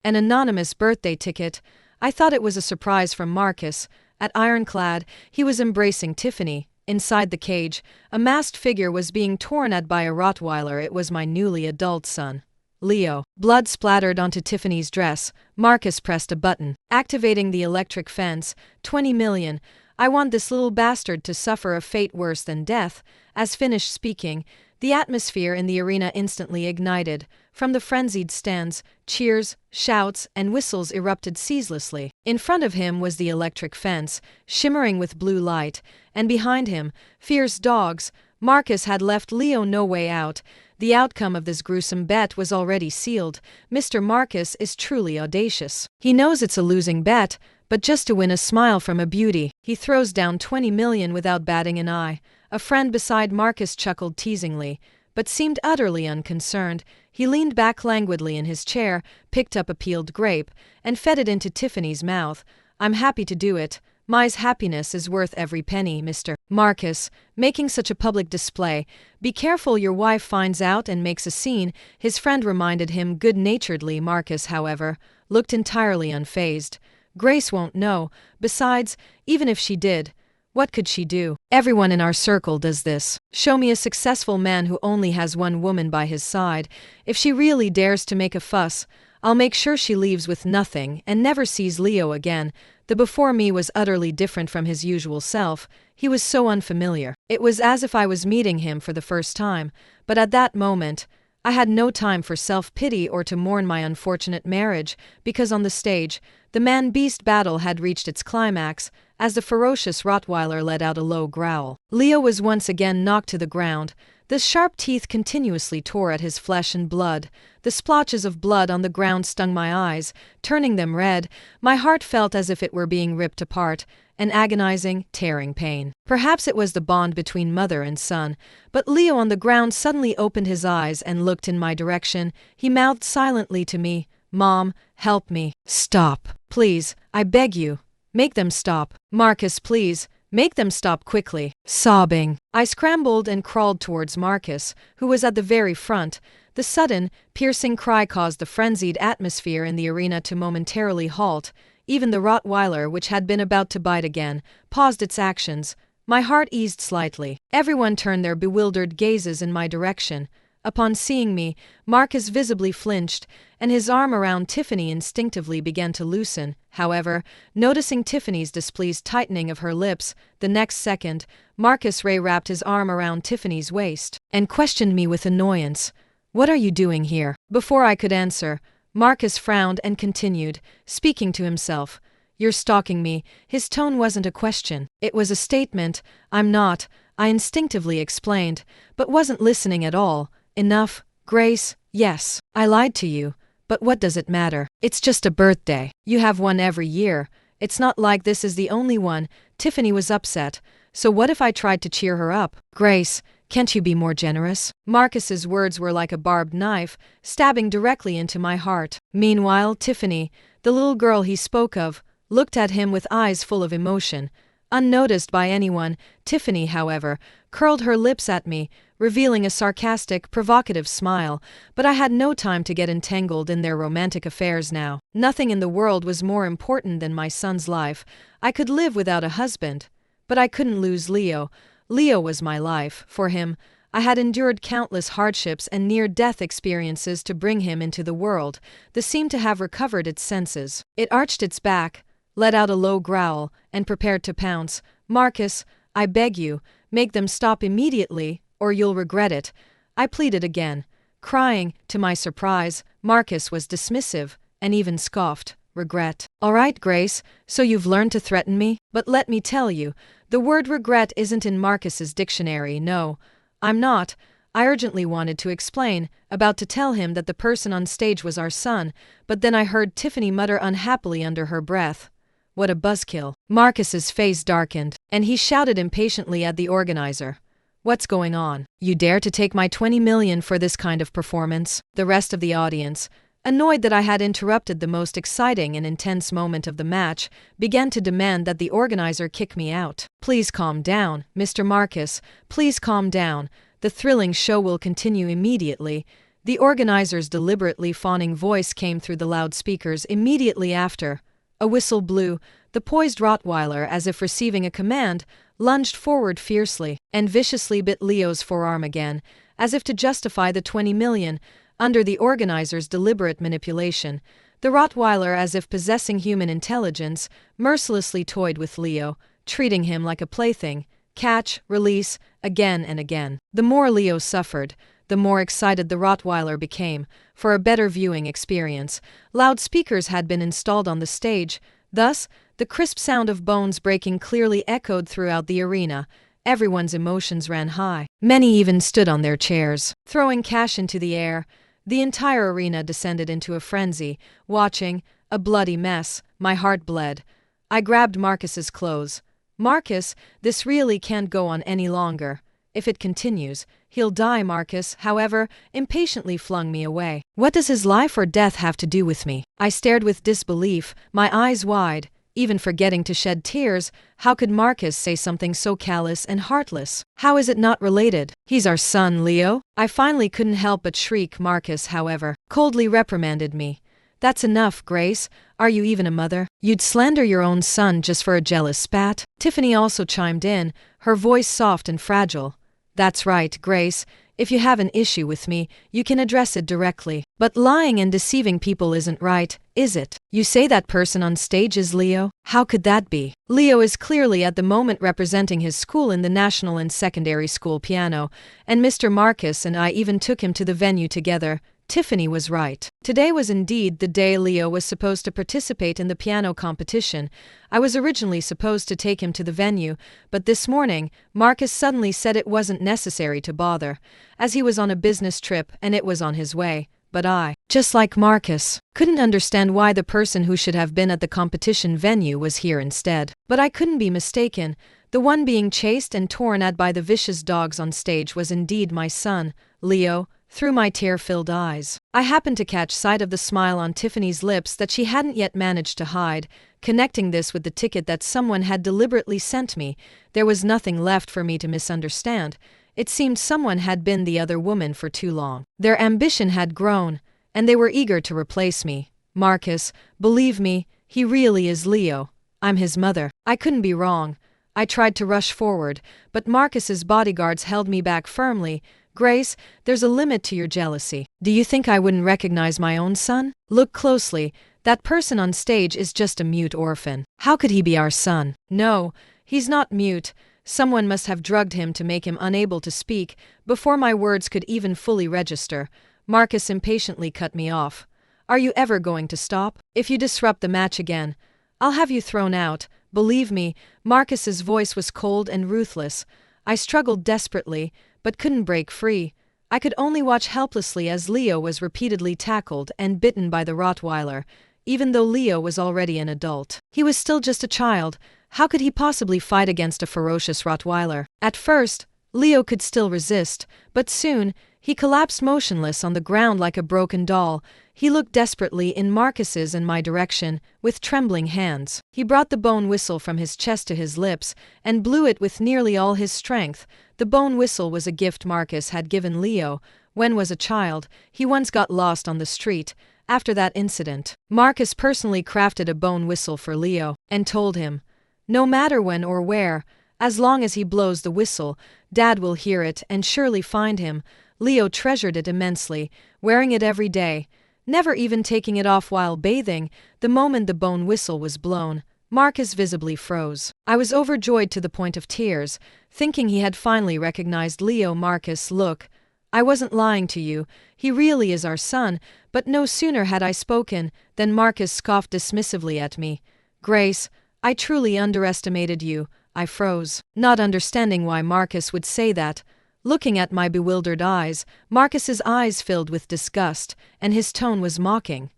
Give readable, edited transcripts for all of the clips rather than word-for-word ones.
An anonymous birthday ticket. I thought it was a surprise from Marcus. At Ironclad, he was embracing Tiffany. Inside the cage, a masked figure was being torn at by a Rottweiler. It was my newly adult son, Leo. Blood splattered onto Tiffany's dress. Marcus pressed a button, activating the electric fence. 20 million. I want this little bastard to suffer a fate worse than death. As finished speaking, the atmosphere in the arena instantly ignited. From the frenzied stands, cheers, shouts, and whistles erupted ceaselessly. In front of him was the electric fence, shimmering with blue light, and behind him, fierce dogs. Marcus had left Leo no way out. The outcome of this gruesome bet was already sealed. Mr. Marcus is truly audacious. He knows it's a losing bet, but just to win a smile from a beauty, he throws down 20 million without batting an eye. A friend beside Marcus chuckled teasingly, but seemed utterly unconcerned. He leaned back languidly in his chair, picked up a peeled grape, and fed it into Tiffany's mouth. I'm happy to do it. My's happiness is worth every penny, Mr. Marcus, making such a public display. Be careful your wife finds out and makes a scene, his friend reminded him good-naturedly. Marcus, however, looked entirely unfazed. Grace won't know. Besides, even if she did, what could she do? Everyone in our circle does this. Show me a successful man who only has one woman by his side. If she really dares to make a fuss, I'll make sure she leaves with nothing and never sees Leo again. The before me was utterly different from his usual self. He was so unfamiliar. It was as if I was meeting him for the first time. But at that moment, I had no time for self-pity or to mourn my unfortunate marriage, because on the stage, the man-beast battle had reached its climax, as the ferocious Rottweiler let out a low growl. Leo was once again knocked to the ground. The sharp teeth continuously tore at his flesh and blood. The splotches of blood on the ground stung my eyes, turning them red. My heart felt as if it were being ripped apart, an agonizing, tearing pain. Perhaps it was the bond between mother and son, but Leo on the ground suddenly opened his eyes and looked in my direction. He mouthed silently to me, "Mom, help me." "Stop. Please, I beg you. Make them stop. Marcus, please. Make them stop quickly." Sobbing, I scrambled and crawled towards Marcus, who was at the very front. The sudden, piercing cry caused the frenzied atmosphere in the arena to momentarily halt. Even the Rottweiler, which had been about to bite again, paused its actions. My heart eased slightly. Everyone turned their bewildered gazes in my direction. Upon seeing me, Marcus visibly flinched, and his arm around Tiffany instinctively began to loosen. However, noticing Tiffany's displeased tightening of her lips, the next second, Marcus wrapped his arm around Tiffany's waist and questioned me with annoyance. "What are you doing here?" Before I could answer, Marcus frowned and continued, speaking to himself. "You're stalking me." His tone wasn't a question. It was a statement. "I'm not," I instinctively explained, but wasn't listening at all. "Enough, Grace. Yes, I lied to you. But what does it matter? It's just a birthday. You have one every year. It's not like this is the only one." Tiffany was upset. "So what if I tried to cheer her up?" "Grace, can't you be more generous?" Marcus's words were like a barbed knife, stabbing directly into my heart. Meanwhile, Tiffany, the little girl he spoke of, looked at him with eyes full of emotion. Unnoticed by anyone, Tiffany, however, curled her lips at me, revealing a sarcastic, provocative smile, but I had no time to get entangled in their romantic affairs now. Nothing in the world was more important than my son's life. I could live without a husband, but I couldn't lose Leo. Leo was my life. For him, I had endured countless hardships and near-death experiences to bring him into the world. This seemed to have recovered its senses. It arched its back, let out a low growl, and prepared to pounce. "Marcus, I beg you, make them stop immediately, or you'll regret it." I pleaded again. Crying, to my surprise, Marcus was dismissive, and even scoffed. "Regret? All right, Grace, so you've learned to threaten me? But let me tell you, the word regret isn't in Marcus's dictionary. No, I'm not." I urgently wanted to explain, about to tell him that the person on stage was our son, but then I heard Tiffany mutter unhappily under her breath, "What a buzzkill." Marcus's face darkened, and he shouted impatiently at the organizer, "What's going on? You dare to take my 20 million for this kind of performance?" The rest of the audience, annoyed that I had interrupted the most exciting and intense moment of the match, began to demand that the organizer kick me out. "Please calm down, Mr. Marcus. Please calm down. The thrilling show will continue immediately." The organizer's deliberately fawning voice came through the loudspeakers immediately after. A whistle blew. The poised Rottweiler, as if receiving a command, lunged forward fiercely and viciously bit Leo's forearm again, as if to justify the 20 million. Under the organizer's deliberate manipulation, the Rottweiler, as if possessing human intelligence, mercilessly toyed with Leo, treating him like a plaything. Catch, release, again and again. The more Leo suffered, the more excited the Rottweiler became. For a better viewing experience, loudspeakers had been installed on the stage. Thus, the crisp sound of bones breaking clearly echoed throughout the arena. Everyone's emotions ran high. Many even stood on their chairs, throwing cash into the air. The entire arena descended into a frenzy. Watching, a bloody mess, my heart bled. I grabbed Marcus's clothes. Marcus, this really can't go on any longer. If it continues, he'll die. Marcus, however, impatiently flung me away. What does his life or death have to do with me? I stared with disbelief, my eyes wide. Even forgetting to shed tears, how could Marcus say something so callous and heartless? How is it not related? He's our son, Leo. I finally couldn't help but shriek. Marcus, however, coldly reprimanded me. That's enough, Grace. Are you even a mother? You'd slander your own son just for a jealous spat? Tiffany also chimed in, her voice soft and fragile. That's right, Grace. If you have an issue with me, you can address it directly. But lying and deceiving people isn't right, is it? You say that person on stage is Leo? How could that be? Leo is clearly at the moment representing his school in the national and secondary school piano, and Mr. Marcus and I even took him to the venue together. Tiffany was right. Today was indeed the day Leo was supposed to participate in the piano competition. I was originally supposed to take him to the venue, but this morning, Marcus suddenly said it wasn't necessary to bother, as he was on a business trip and it was on his way. But I, just like Marcus, couldn't understand why the person who should have been at the competition venue was here instead. But I couldn't be mistaken. The one being chased and torn at by the vicious dogs on stage was indeed my son, Leo. Through my tear-filled eyes, I happened to catch sight of the smile on Tiffany's lips that she hadn't yet managed to hide. Connecting this with the ticket that someone had deliberately sent me, there was nothing left for me to misunderstand. It seemed someone had been the other woman for too long. Their ambition had grown, and they were eager to replace me. Marcus, believe me, he really is Leo. I'm his mother. I couldn't be wrong. I tried to rush forward, but Marcus's bodyguards held me back firmly. Grace, there's a limit to your jealousy. Do you think I wouldn't recognize my own son? Look closely. That person on stage is just a mute orphan. How could he be our son? No, he's not mute. Someone must have drugged him to make him unable to speak, before my words could even fully register. Marcus impatiently cut me off. Are you ever going to stop? If you disrupt the match again, I'll have you thrown out. Believe me, Marcus's voice was cold and ruthless. I struggled desperately, but couldn't break free. I could only watch helplessly as Leo was repeatedly tackled and bitten by the Rottweiler. Even though Leo was already an adult, he was still just a child. How could he possibly fight against a ferocious Rottweiler? At first, Leo could still resist, but soon, he collapsed motionless on the ground like a broken doll. He looked desperately in Marcus's and my direction, with trembling hands. He brought the bone whistle from his chest to his lips, and blew it with nearly all his strength. The bone whistle was a gift Marcus had given Leo when was a child. He once got lost on the street. After that incident, Marcus personally crafted a bone whistle for Leo, and told him, no matter when or where, as long as he blows the whistle, Dad will hear it and surely find him. Leo treasured it immensely, wearing it every day, never even taking it off while bathing. The moment the bone whistle was blown, Marcus visibly froze. I was overjoyed to the point of tears, thinking he had finally recognized Leo. Marcus, look, I wasn't lying to you. He really is our son. But no sooner had I spoken than Marcus scoffed dismissively at me. Grace, I truly underestimated you. I froze, not understanding why Marcus would say that. Looking at my bewildered eyes, Marcus's eyes filled with disgust, and his tone was mocking.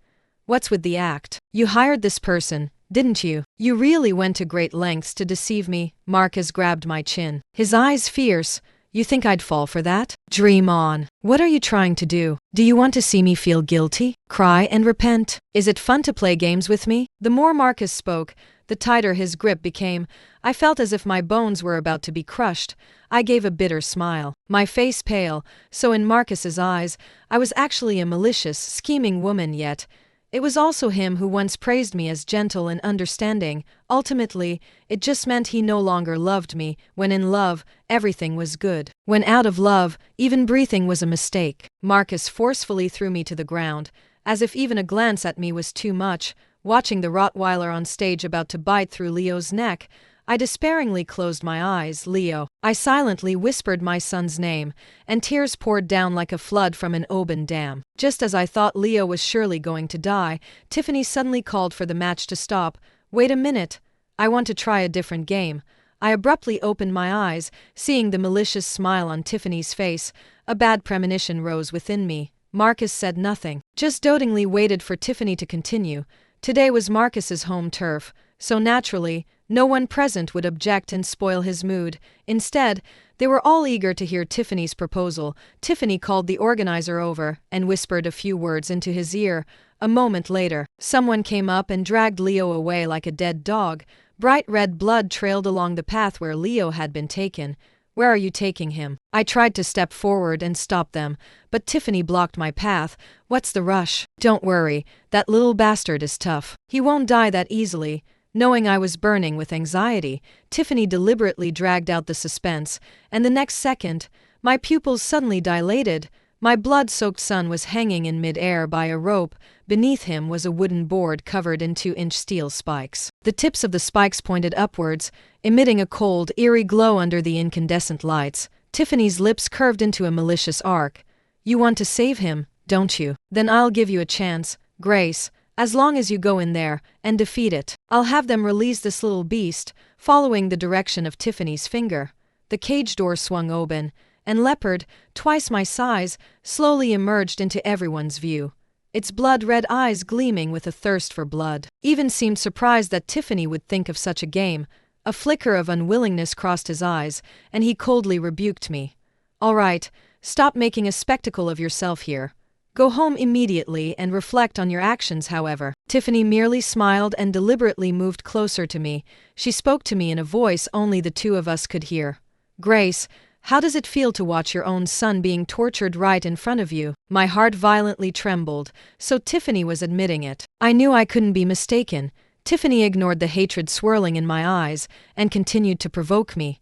What's with the act? You hired this person, didn't you? You really went to great lengths to deceive me. Marcus grabbed my chin, his eyes fierce. You think I'd fall for that? Dream on. What are you trying to do? Do you want to see me feel guilty? Cry and repent? Is it fun to play games with me? The more Marcus spoke, the tighter his grip became. I felt as if my bones were about to be crushed. I gave a bitter smile, my face pale, so in Marcus's eyes, I was actually a malicious, scheming woman yet. It was also him who once praised me as gentle and understanding. Ultimately, it just meant he no longer loved me. When in love, everything was good. When out of love, even breathing was a mistake. Marcus forcefully threw me to the ground, as if even a glance at me was too much. Watching the Rottweiler on stage about to bite through Leo's neck, I despairingly closed my eyes. Leo. I silently whispered my son's name, and tears poured down like a flood from an open dam. Just as I thought Leo was surely going to die, Tiffany suddenly called for the match to stop. Wait a minute. I want to try a different game. I abruptly opened my eyes, seeing the malicious smile on Tiffany's face. A bad premonition rose within me. Marcus said nothing, just dotingly waited for Tiffany to continue. Today was Marcus's home turf, so naturally, no one present would object and spoil his mood. Instead, they were all eager to hear Tiffany's proposal. Tiffany called the organizer over and whispered a few words into his ear. A moment later, someone came up and dragged Leo away like a dead dog. Bright red blood trailed along the path where Leo had been taken. Where are you taking him? I tried to step forward and stop them, but Tiffany blocked my path. What's the rush? Don't worry, that little bastard is tough. He won't die that easily. Knowing I was burning with anxiety, Tiffany deliberately dragged out the suspense, and the next second, my pupils suddenly dilated. My blood-soaked son was hanging in mid-air by a rope. Beneath him was a wooden board covered in 2-inch steel spikes. The tips of the spikes pointed upwards, emitting a cold, eerie glow under the incandescent lights. Tiffany's lips curved into a malicious arc. You want to save him, don't you? Then I'll give you a chance, Grace. As long as you go in there and defeat it, I'll have them release this little beast. Following the direction of Tiffany's finger, the cage door swung open, and Leopard, twice my size, slowly emerged into everyone's view. Its blood-red eyes gleaming with a thirst for blood. Even seemed surprised that Tiffany would think of such a game. A flicker of unwillingness crossed his eyes, and he coldly rebuked me. All right, stop making a spectacle of yourself here. Go home immediately and reflect on your actions. However, Tiffany merely smiled and deliberately moved closer to me. She spoke to me in a voice only the two of us could hear. Grace, how does it feel to watch your own son being tortured right in front of you? My heart violently trembled, so Tiffany was admitting it. I knew I couldn't be mistaken. Tiffany ignored the hatred swirling in my eyes and continued to provoke me.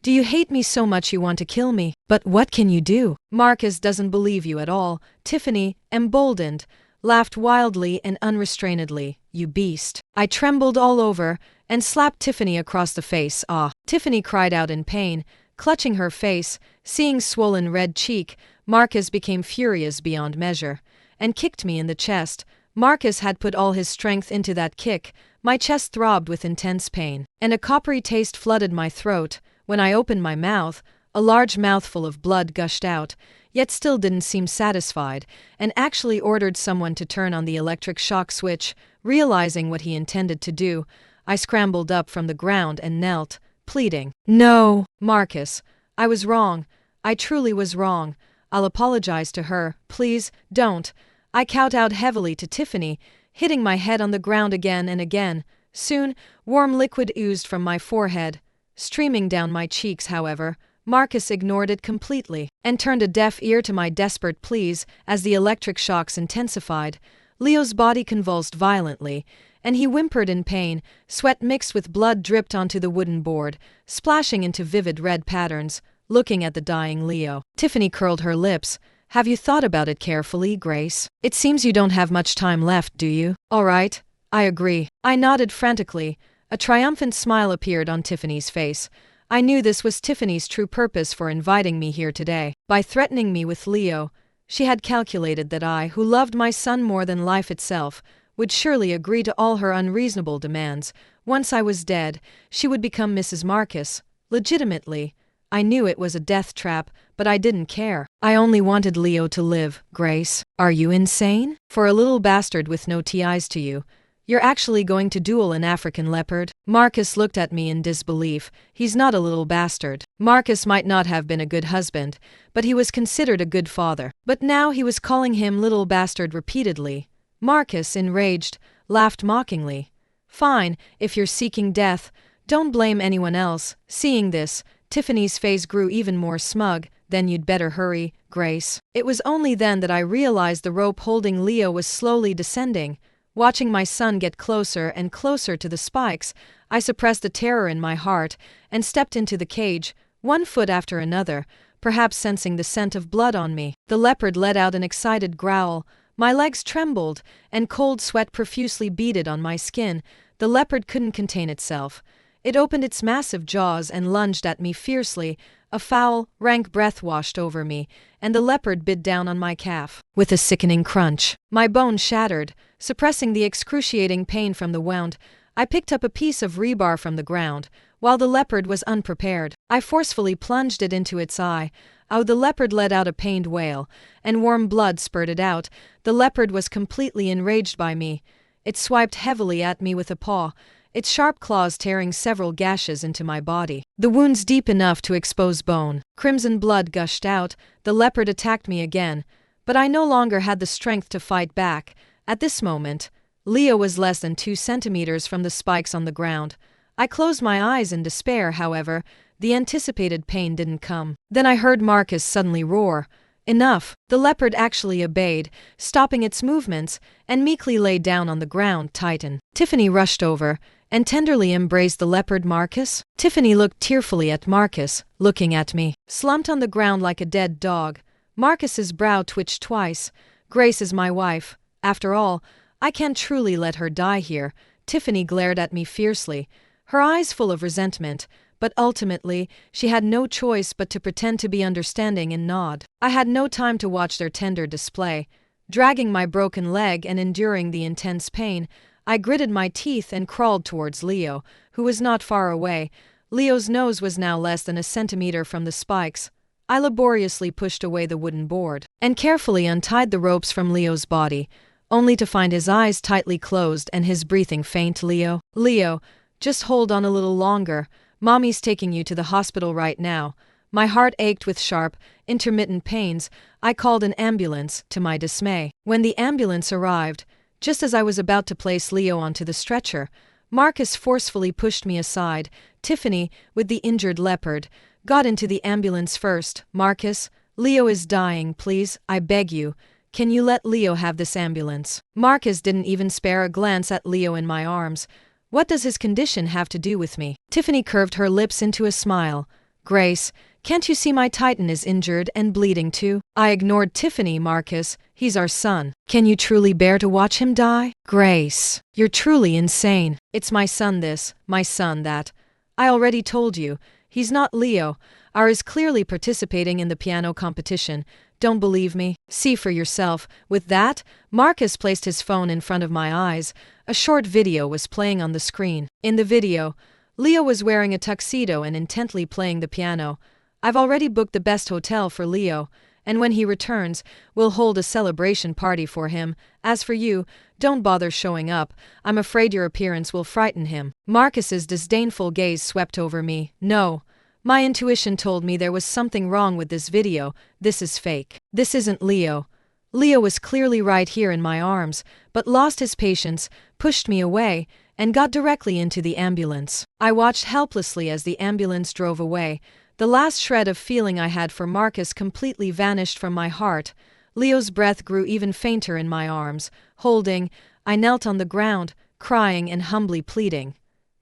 Do you hate me so much you want to kill me? But what can you do? Marcus doesn't believe you at all. Tiffany, emboldened, laughed wildly and unrestrainedly. You beast. I trembled all over and slapped Tiffany across the face. Ah! Tiffany cried out in pain, clutching her face. Seeing swollen red cheek, Marcus became furious beyond measure and kicked me in the chest. Marcus had put all his strength into that kick. My chest throbbed with intense pain, and a coppery taste flooded my throat. When I opened my mouth, a large mouthful of blood gushed out, yet still didn't seem satisfied, and actually ordered someone to turn on the electric shock switch. Realizing what he intended to do, I scrambled up from the ground and knelt, pleading. No, Marcus, I was wrong. I truly was wrong. I'll apologize to her. Please, don't. I kowtowed heavily to Tiffany, hitting my head on the ground again and again. Soon, warm liquid oozed from my forehead. Streaming down my cheeks, however, Marcus ignored it completely and turned a deaf ear to my desperate pleas. As the electric shocks intensified, Leo's body convulsed violently, and he whimpered in pain. Sweat mixed with blood dripped onto the wooden board, splashing into vivid red patterns. Looking at the dying Leo, Tiffany curled her lips. Have you thought about it carefully, Grace? It seems you don't have much time left, do you? All right, I agree. I nodded frantically. A triumphant smile appeared on Tiffany's face. I knew this was Tiffany's true purpose for inviting me here today. By threatening me with Leo, she had calculated that I, who loved my son more than life itself, would surely agree to all her unreasonable demands. Once I was dead, she would become Mrs. Marcus. Legitimately, I knew it was a death trap, but I didn't care. I only wanted Leo to live. Grace, are you insane? For a little bastard with no ties to you, You're actually going to duel an African leopard? Marcus looked at me in disbelief. He's not a little bastard. Marcus might not have been a good husband, but he was considered a good father. But now he was calling him little bastard repeatedly. Marcus, enraged, laughed mockingly. Fine, if you're seeking death, don't blame anyone else. Seeing this, Tiffany's face grew even more smug. Then you'd better hurry, Grace. It was only then that I realized the rope holding Leo was slowly descending. Watching my son get closer and closer to the spikes, I suppressed the terror in my heart and stepped into the cage, one foot after another, perhaps sensing the scent of blood on me. The leopard let out an excited growl. My legs trembled, and cold sweat profusely beaded on my skin. The leopard couldn't contain itself. It opened its massive jaws and lunged at me fiercely. A foul, rank breath washed over me, and the leopard bit down on my calf. With a sickening crunch, my bone shattered. Suppressing the excruciating pain from the wound, I picked up a piece of rebar from the ground. While the leopard was unprepared, I forcefully plunged it into its eye. Oh, the leopard let out a pained wail, and warm blood spurted out. The leopard was completely enraged by me. It swiped heavily at me with a paw, its sharp claws tearing several gashes into my body. The wounds deep enough to expose bone. Crimson blood gushed out. The leopard attacked me again, but I no longer had the strength to fight back. At this moment, Leo was less than 2 centimeters from the spikes on the ground. I closed my eyes in despair, however. The anticipated pain didn't come. Then I heard Marcus suddenly roar. Enough! The leopard actually obeyed, stopping its movements, and meekly lay down on the ground. Titan. Tiffany rushed over and tenderly embraced the leopard. Marcus? Tiffany looked tearfully at Marcus, looking at me. Slumped on the ground like a dead dog. Marcus's brow twitched twice. Grace is my wife. After all, I can't truly let her die here. Tiffany glared at me fiercely, her eyes full of resentment, but ultimately, she had no choice but to pretend to be understanding and nod. I had no time to watch their tender display. Dragging my broken leg and enduring the intense pain, I gritted my teeth and crawled towards Leo, who was not far away. Leo's nose was now less than a centimeter from the spikes. I laboriously pushed away the wooden board and carefully untied the ropes from Leo's body, only to find his eyes tightly closed and his breathing faint. Leo, just hold on a little longer. Mommy's taking you to the hospital right now. My heart ached with sharp, intermittent pains. I called an ambulance, to my dismay. When the ambulance arrived, just as I was about to place Leo onto the stretcher, Marcus forcefully pushed me aside. Tiffany, with the injured leopard, got into the ambulance first. Marcus, Leo is dying, please, I beg you. Can you let Leo have this ambulance? Marcus didn't even spare a glance at Leo in my arms. What does his condition have to do with me? Tiffany curved her lips into a smile. Grace, can't you see my Titan is injured and bleeding too? I ignored Tiffany. Marcus, he's our son. Can you truly bear to watch him die? Grace, you're truly insane. It's my son this, my son that. I already told you, he's not Leo. R is clearly participating in the piano competition. Don't believe me? See for yourself. With that, Marcus placed his phone in front of my eyes. A short video was playing on the screen. In the video, Leo was wearing a tuxedo and intently playing the piano. I've already booked the best hotel for Leo, and when he returns, we'll hold a celebration party for him. As for you, don't bother showing up. I'm afraid your appearance will frighten him. Marcus's disdainful gaze swept over me. No. My intuition told me there was something wrong with this video. This is fake. This isn't Leo. Leo was clearly right here in my arms, but lost his patience, pushed me away, and got directly into the ambulance. I watched helplessly as the ambulance drove away. The last shred of feeling I had for Marcus completely vanished from my heart. Leo's breath grew even fainter in my arms. Holding, I knelt on the ground, crying and humbly pleading.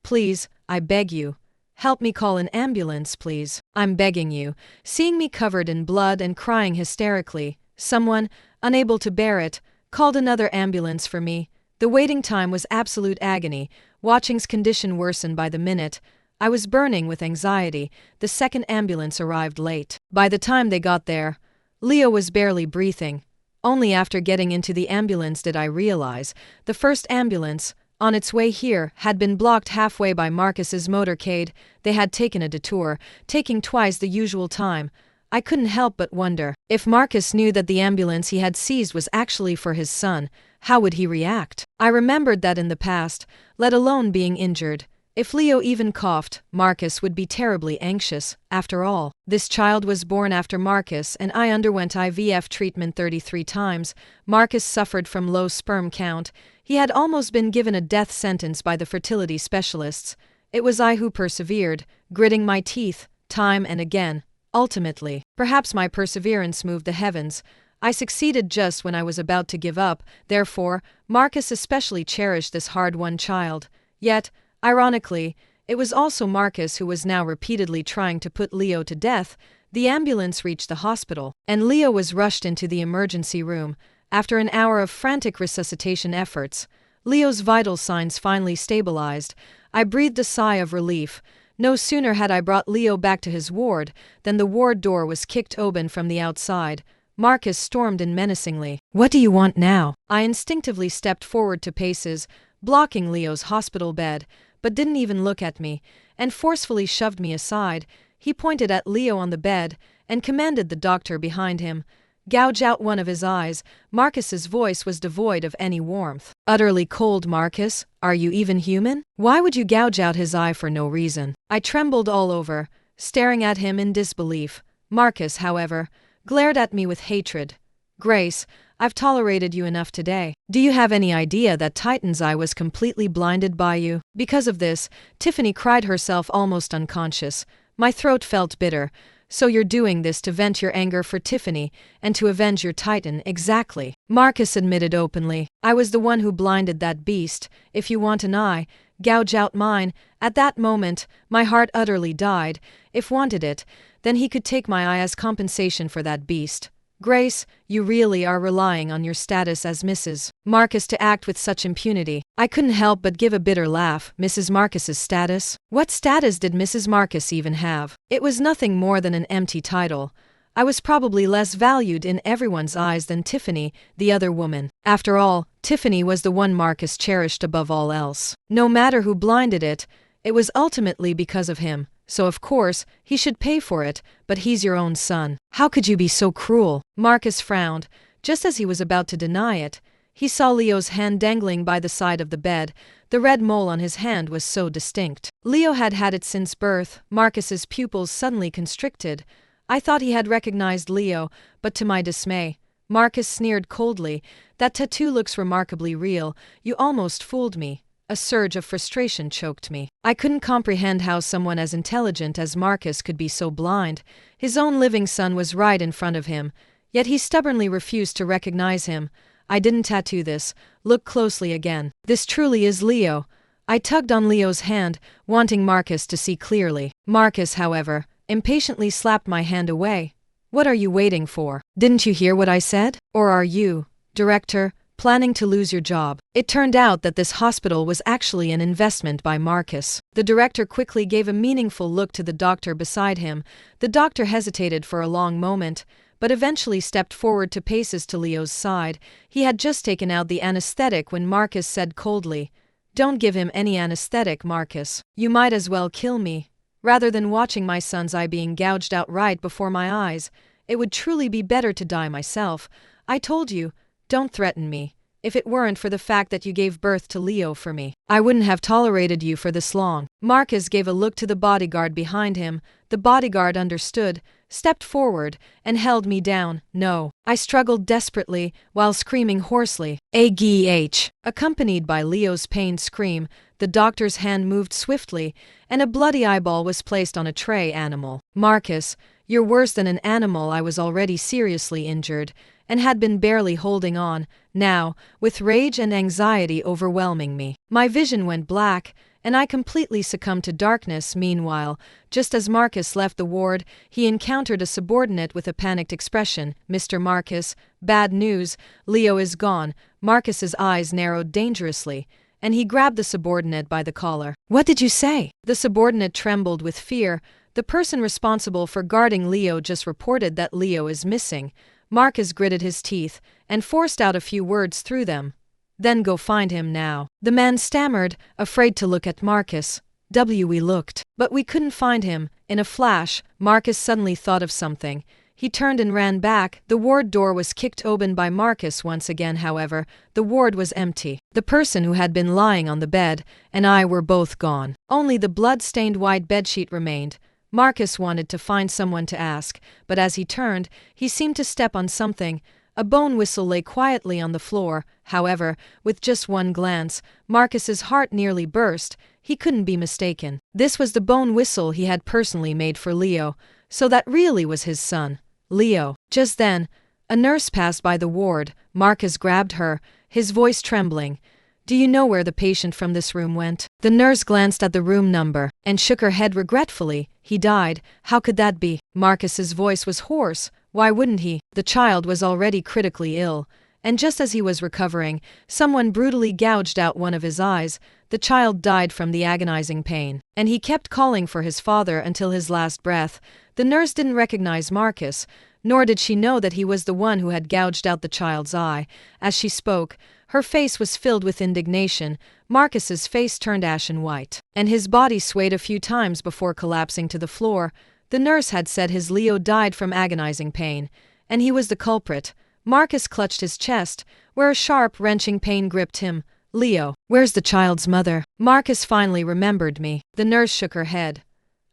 Please, I beg you. Help me call an ambulance, please. I'm begging you. Seeing me covered in blood and crying hysterically, someone, unable to bear it, called another ambulance for me. The waiting time was absolute agony, watching's condition worsen by the minute. I was burning with anxiety. The second ambulance arrived late. By the time they got there, Leo was barely breathing. Only after getting into the ambulance did I realize the first ambulance, on its way here, had been blocked halfway by Marcus's motorcade. They had taken a detour, taking twice the usual time. I couldn't help but wonder, if Marcus knew that the ambulance he had seized was actually for his son, how would he react? I remembered that in the past, let alone being injured, if Leo even coughed, Marcus would be terribly anxious. After all, this child was born after Marcus and I underwent IVF treatment 33 times. Marcus suffered from low sperm count. He had almost been given a death sentence by the fertility specialists. It was I who persevered, gritting my teeth, time and again. Ultimately, perhaps my perseverance moved the heavens. I succeeded just when I was about to give up. Therefore, Marcus especially cherished this hard-won child. Yet, ironically, it was also Marcus who was now repeatedly trying to put Leo to death. The ambulance reached the hospital, and Leo was rushed into the emergency room. After an hour of frantic resuscitation efforts, Leo's vital signs finally stabilized. I breathed a sigh of relief. No sooner had I brought Leo back to his ward than the ward door was kicked open from the outside. Marcus stormed in menacingly. "What do you want now?" I instinctively stepped forward 2 paces, blocking Leo's hospital bed, but didn't even look at me, and forcefully shoved me aside. He pointed at Leo on the bed and commanded the doctor behind him, "Gouge out one of his eyes." Marcus's voice was devoid of any warmth. "Utterly cold, Marcus. Are you even human? Why would you gouge out his eye for no reason?" I trembled all over, staring at him in disbelief. Marcus, however, glared at me with hatred. "Grace, I've tolerated you enough today. Do you have any idea that Titan's eye was completely blinded by you?" Because of this, Tiffany cried herself almost unconscious. My throat felt bitter. "So you're doing this to vent your anger for Tiffany and to avenge your Titan?" "Exactly," Marcus admitted openly. "I was the one who blinded that beast. If you want an eye, gouge out mine." At that moment, my heart utterly died. If wanted it, then he could take my eye as compensation for that beast. "Grace, you really are relying on your status as Mrs. Marcus to act with such impunity." I couldn't help but give a bitter laugh. Mrs. Marcus's status? What status did Mrs. Marcus even have? It was nothing more than an empty title. I was probably less valued in everyone's eyes than Tiffany, the other woman. After all, Tiffany was the one Marcus cherished above all else. No matter who blinded it, it was ultimately because of him. So of course, he should pay for it, but he's your own son. How could you be so cruel? Marcus frowned. Just as he was about to deny it, he saw Leo's hand dangling by the side of the bed. The red mole on his hand was so distinct. Leo had had it since birth. Marcus's pupils suddenly constricted. I thought he had recognized Leo, but to my dismay, Marcus sneered coldly. "That tattoo looks remarkably real. You almost fooled me." A surge of frustration choked me. I couldn't comprehend how someone as intelligent as Marcus could be so blind. His own living son was right in front of him, yet he stubbornly refused to recognize him. "I didn't tattoo this. Look closely again. This truly is Leo." I tugged on Leo's hand, wanting Marcus to see clearly. Marcus, however, impatiently slapped my hand away. "What are you waiting for? Didn't you hear what I said? Or are you, director, planning to lose your job?" It turned out that this hospital was actually an investment by Marcus. The director quickly gave a meaningful look to the doctor beside him. The doctor hesitated for a long moment, but eventually stepped forward 2 paces to Leo's side. He had just taken out the anesthetic when Marcus said coldly, "Don't give him any anesthetic, Marcus. You might as well kill me. Rather than watching my son's eye being gouged out right before my eyes, it would truly be better to die myself. I told you, don't threaten me. If it weren't for the fact that you gave birth to Leo for me, I wouldn't have tolerated you for this long." Marcus gave a look to the bodyguard behind him. The bodyguard understood, stepped forward, and held me down. "No." I struggled desperately, while screaming hoarsely, "AGH!" Accompanied by Leo's pained scream, the doctor's hand moved swiftly, and a bloody eyeball was placed on a tray. "Animal. Marcus, you're worse than an animal." I was already seriously injured, and had been barely holding on. Now, with rage and anxiety overwhelming me, my vision went black, and I completely succumbed to darkness. Meanwhile, just as Marcus left the ward, he encountered a subordinate with a panicked expression. "Mr. Marcus, bad news. Leo is gone." Marcus's eyes narrowed dangerously, and he grabbed the subordinate by the collar. "What did you say?" The subordinate trembled with fear. "The person responsible for guarding Leo just reported that Leo is missing." Marcus gritted his teeth and forced out a few words through them. "Then go find him now." The man stammered, afraid to look at Marcus. We looked, but we couldn't find him. In a flash, Marcus suddenly thought of something. He turned and ran back. The ward door was kicked open by Marcus once again, however. The ward was empty. The person who had been lying on the bed and I were both gone. Only the blood-stained white bedsheet remained. Marcus wanted to find someone to ask, but as he turned, he seemed to step on something. A bone whistle lay quietly on the floor. However, with just one glance, Marcus's heart nearly burst. He couldn't be mistaken. This was the bone whistle he had personally made for Leo, so that really was his son, Leo. Just then, a nurse passed by the ward. Marcus grabbed her, his voice trembling. "Do you know where the patient from this room went?" The nurse glanced at the room number and shook her head regretfully. "He died. How could that be?" Marcus's voice was hoarse. Why wouldn't he? The child was already critically ill, and just as he was recovering, someone brutally gouged out one of his eyes. The child died from the agonizing pain, and he kept calling for his father until his last breath. The nurse didn't recognize Marcus, nor did she know that he was the one who had gouged out the child's eye. As she spoke, her face was filled with indignation. Marcus's face turned ashen white, and his body swayed a few times before collapsing to the floor. The nurse had said his Leo died from agonizing pain, and he was the culprit. Marcus clutched his chest, where a sharp, wrenching pain gripped him. "Leo, where's the child's mother?" Marcus finally remembered me. The nurse shook her head.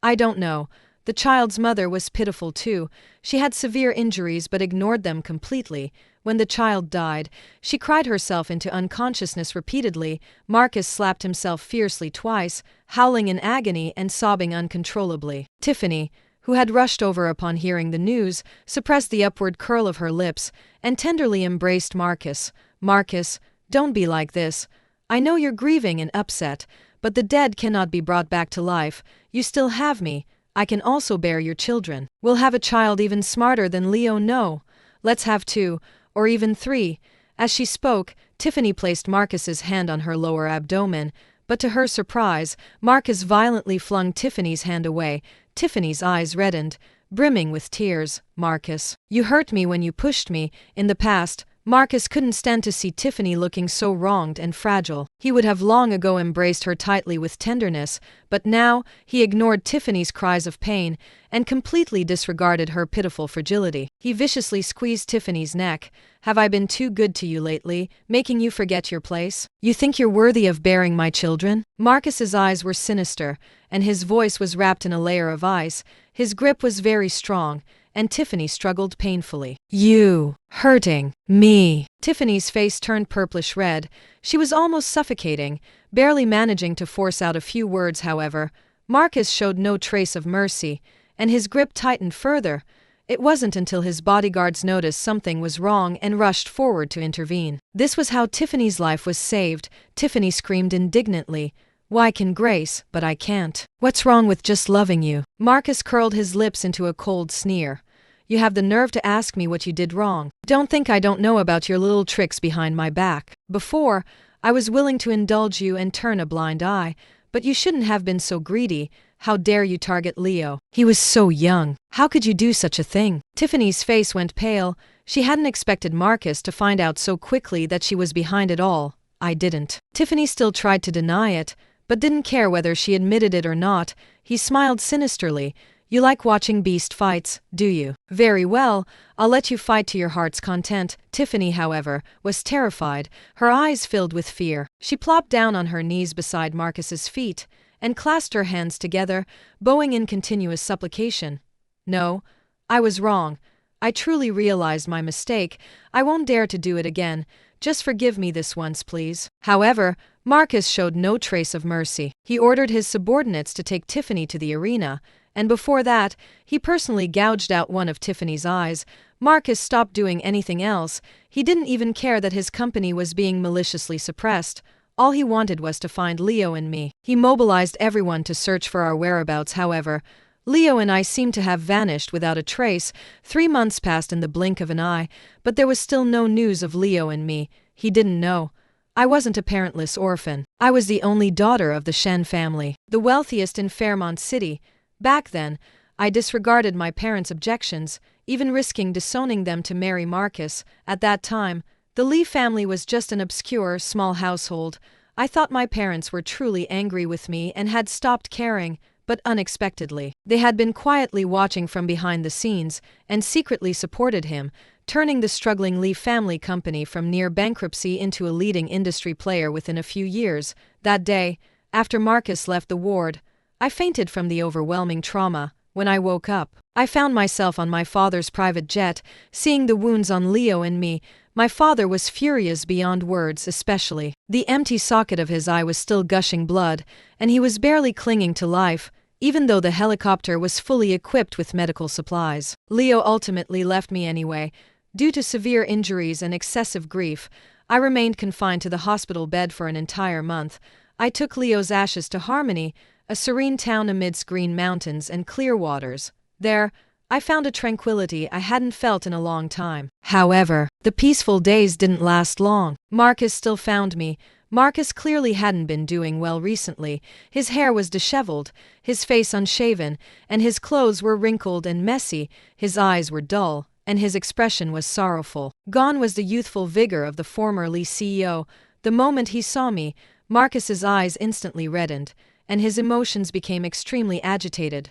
"I don't know." The child's mother was pitiful too. She had severe injuries but ignored them completely. When the child died, she cried herself into unconsciousness repeatedly. Marcus slapped himself fiercely twice, howling in agony and sobbing uncontrollably. Tiffany, who had rushed over upon hearing the news, suppressed the upward curl of her lips and tenderly embraced Marcus. "Marcus, don't be like this. I know you're grieving and upset, but the dead cannot be brought back to life. You still have me. I can also bear your children. We'll have a child even smarter than Leo. No, let's have 2, or even 3. As she spoke, Tiffany placed Marcus's hand on her lower abdomen, but to her surprise, Marcus violently flung Tiffany's hand away. Tiffany's eyes reddened, brimming with tears. "Marcus, you hurt me when you pushed me." In the past, Marcus couldn't stand to see Tiffany looking so wronged and fragile. He would have long ago embraced her tightly with tenderness, but now he ignored Tiffany's cries of pain and completely disregarded her pitiful fragility. He viciously squeezed Tiffany's neck. "Have I been too good to you lately, making you forget your place? You think you're worthy of bearing my children?" Marcus's eyes were sinister, and his voice was wrapped in a layer of ice. His grip was very strong, and Tiffany struggled painfully. "You hurting me." Tiffany's face turned purplish red. She was almost suffocating, barely managing to force out a few words. However, Marcus showed no trace of mercy, and his grip tightened further. It wasn't until his bodyguards noticed something was wrong and rushed forward to intervene. This was how Tiffany's life was saved. Tiffany screamed indignantly, "Why can Grace, but I can't? What's wrong with just loving you?" Marcus curled his lips into a cold sneer. "You have the nerve to ask me what you did wrong. Don't think I don't know about your little tricks behind my back. Before, I was willing to indulge you and turn a blind eye, but you shouldn't have been so greedy. How dare you target Leo? He was so young. How could you do such a thing?" Tiffany's face went pale. She hadn't expected Marcus to find out so quickly that she was behind it all. "I didn't." Tiffany still tried to deny it, but didn't care whether she admitted it or not. He smiled sinisterly. "You like watching beast fights, do you? Very well, I'll let you fight to your heart's content." Tiffany, however, was terrified, her eyes filled with fear. She plopped down on her knees beside Marcus's feet and clasped her hands together, bowing in continuous supplication. "No, I was wrong. I truly realized my mistake. I won't dare to do it again. Just forgive me this once, please." However, Marcus showed no trace of mercy. He ordered his subordinates to take Tiffany to the arena, and before that, he personally gouged out one of Tiffany's eyes. Marcus stopped doing anything else. He didn't even care that his company was being maliciously suppressed. All he wanted was to find Leo and me. He mobilized everyone to search for our whereabouts. However, Leo and I seemed to have vanished without a trace. 3 months passed in the blink of an eye, but there was still no news of Leo and me. He didn't know. I wasn't a parentless orphan. I was the only daughter of the Shen family, the wealthiest in Fairmont City. Back then, I disregarded my parents' objections, even risking disowning them to marry Marcus. At that time, the Li family was just an obscure, small household. I thought my parents were truly angry with me and had stopped caring, but unexpectedly. They had been quietly watching from behind the scenes and secretly supported him, turning the struggling Li family company from near bankruptcy into a leading industry player within a few years. That day, after Marcus left the ward, I fainted from the overwhelming trauma. When I woke up, I found myself on my father's private jet, seeing the wounds on Leo and me. My father was furious beyond words, especially. The empty socket of his eye was still gushing blood, and he was barely clinging to life, even though the helicopter was fully equipped with medical supplies. Leo ultimately left me anyway. Due to severe injuries and excessive grief, I remained confined to the hospital bed for an entire month. I took Leo's ashes to Harmony, a serene town amidst green mountains and clear waters. There, I found a tranquility I hadn't felt in a long time. However, the peaceful days didn't last long. Marcus still found me. Marcus clearly hadn't been doing well recently. His hair was disheveled, his face unshaven, and his clothes were wrinkled and messy. His eyes were dull, and his expression was sorrowful. Gone was the youthful vigor of the former Li CEO. The moment he saw me, Marcus's eyes instantly reddened, and his emotions became extremely agitated.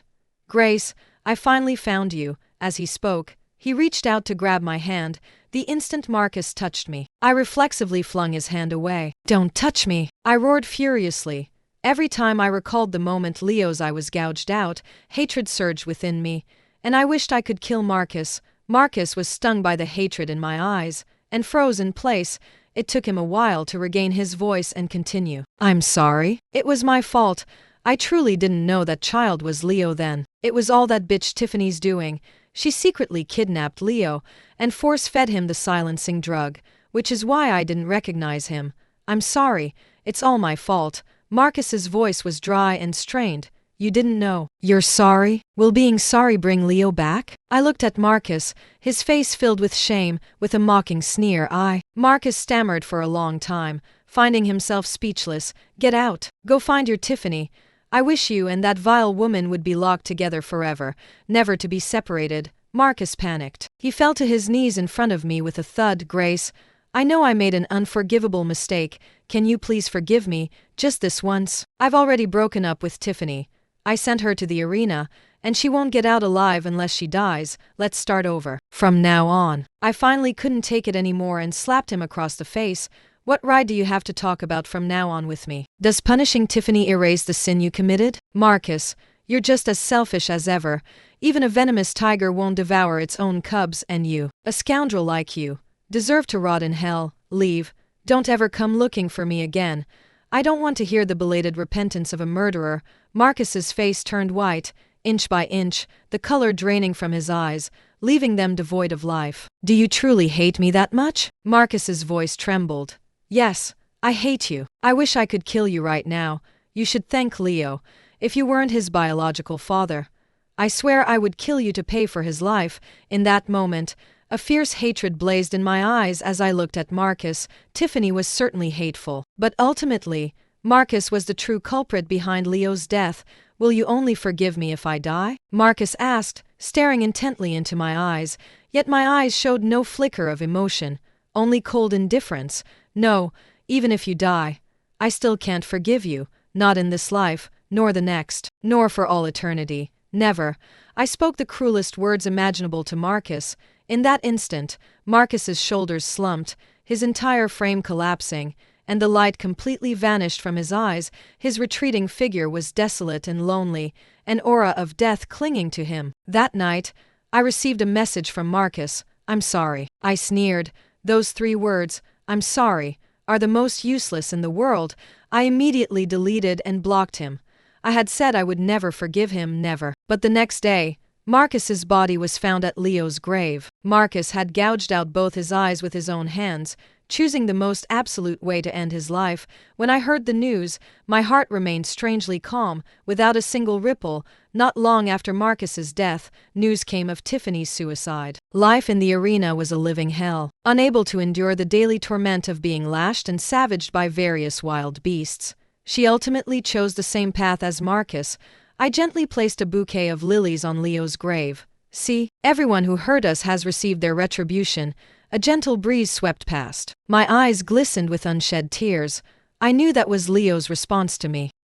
"Grace, I finally found you." As he spoke, he reached out to grab my hand. The instant Marcus touched me, I reflexively flung his hand away. "Don't touch me!" I roared furiously. Every time I recalled the moment Leo's eye was gouged out, hatred surged within me, and I wished I could kill Marcus. Marcus was stung by the hatred in my eyes, and froze in place. It took him a while to regain his voice and continue. "I'm sorry. It was my fault. I truly didn't know that child was Leo then. It was all that bitch Tiffany's doing. She secretly kidnapped Leo and force-fed him the silencing drug, which is why I didn't recognize him. I'm sorry. It's all my fault." Marcus's voice was dry and strained. "You didn't know. You're sorry? Will being sorry bring Leo back?" I looked at Marcus, his face filled with shame, with a mocking sneer. Marcus stammered for a long time, finding himself speechless. "Get out. Go find your Tiffany. I wish you and that vile woman would be locked together forever, never to be separated." Marcus panicked. He fell to his knees in front of me with a thud. "Grace, I know I made an unforgivable mistake. Can you please forgive me, just this once? I've already broken up with Tiffany. I sent her to the arena, and she won't get out alive unless she dies. Let's start over from now on." I finally couldn't take it anymore and slapped him across the face. "What right do you have to talk about from now on with me? Does punishing Tiffany erase the sin you committed? Marcus, you're just as selfish as ever. Even a venomous tiger won't devour its own cubs, and you, a scoundrel like you, deserve to rot in hell. Leave. Don't ever come looking for me again. I don't want to hear the belated repentance of a murderer." Marcus's face turned white, inch by inch, the color draining from his eyes, leaving them devoid of life. "Do you truly hate me that much?" Marcus's voice trembled. "Yes, I hate you. I wish I could kill you right now. You should thank Leo, if you weren't his biological father. I swear I would kill you to pay for his life." In that moment, a fierce hatred blazed in my eyes as I looked at Marcus. Tiffany was certainly hateful, but ultimately, Marcus was the true culprit behind Leo's death. "Will you only forgive me if I die?" Marcus asked, staring intently into my eyes, yet my eyes showed no flicker of emotion, only cold indifference. "No, even if you die, I still can't forgive you, not in this life, nor the next, nor for all eternity. Never." I spoke the cruelest words imaginable to Marcus. In that instant, Marcus's shoulders slumped, his entire frame collapsing, and the light completely vanished from his eyes. His retreating figure was desolate and lonely, an aura of death clinging to him. That night, I received a message from Marcus. "I'm sorry." I sneered. Those 3 words, "I'm sorry," are the most useless in the world. I immediately deleted and blocked him. I had said I would never forgive him, never. But the next day, Marcus's body was found at Leo's grave. Marcus had gouged out both his eyes with his own hands, choosing the most absolute way to end his life. When I heard the news, my heart remained strangely calm, without a single ripple. Not long after Marcus's death, news came of Tiffany's suicide. Life in the arena was a living hell. Unable to endure the daily torment of being lashed and savaged by various wild beasts, she ultimately chose the same path as Marcus. I gently placed a bouquet of lilies on Leo's grave. "See, everyone who hurt us has received their retribution." A gentle breeze swept past. My eyes glistened with unshed tears. I knew that was Leo's response to me.